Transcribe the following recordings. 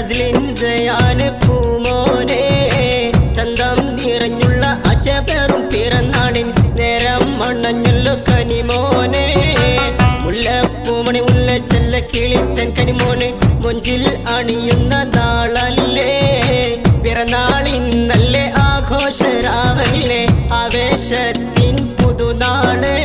അസ്ലിൻ സയാന് പൂമോനെ ചന്തം നിറഞ്ഞുള്ള അജബറും പിറന്നാളിൻ നേരം മണ്ണഞ്ഞുള്ളു കനിമോനെ മുല്ലപ്പൂമണി മുല്ല ചെല്ല കിളിത്തൻ കനിമോനെ മൊഞ്ചിൽ അണിയുന്ന നാളല്ലേ പിറന്നാളിന്നല്ലേ ആഘോഷരാവലിലെ ആവേശത്തിൻ പുതുനാള്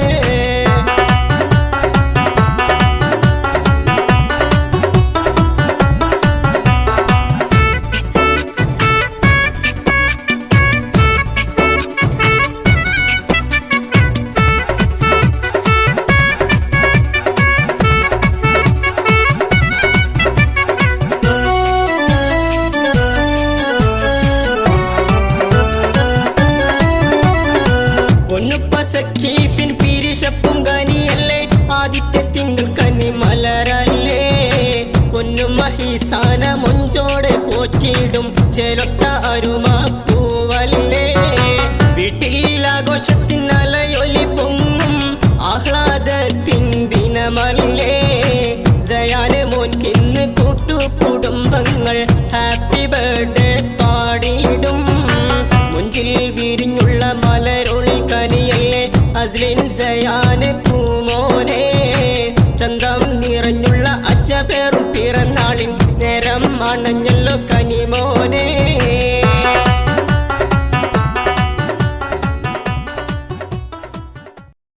സഖീഫിൻ പീരിശപ്പും കനിയല്ലേ ആദിത്യ തിങ്കൾ കനി മലരല്ലേ പൊന്നും മഹിസാന മൊഞ്ചോടെ പോറ്റിയിടും ചേലൊട്ട അരുമാപ്പൂവല്ലേ വീട്ടിൽ ആഘോഷത്തിൻ അലയൊലി പൊങ്ങും ആഹ്ലാദത്തിൻ ദിനമല്ലേ സയാന് മോൻകിന്ന് കൂട്ടുകുടുംബങ്ങൾ ഹാപ്പി ബർത്ത്ഡേ പാടിയിടും മുഞ്ചിൽ വിരിഞ്ഞുള്ള മലരൊളി കനിയല്ലേ അസ്ലിൻ സയാന് പൂമോനെ ചന്തം നിറഞ്ഞുള്ള അജബറും പിറന്നാളിൻ നേരം അണഞ്ഞല്ലോ കനിമോനെ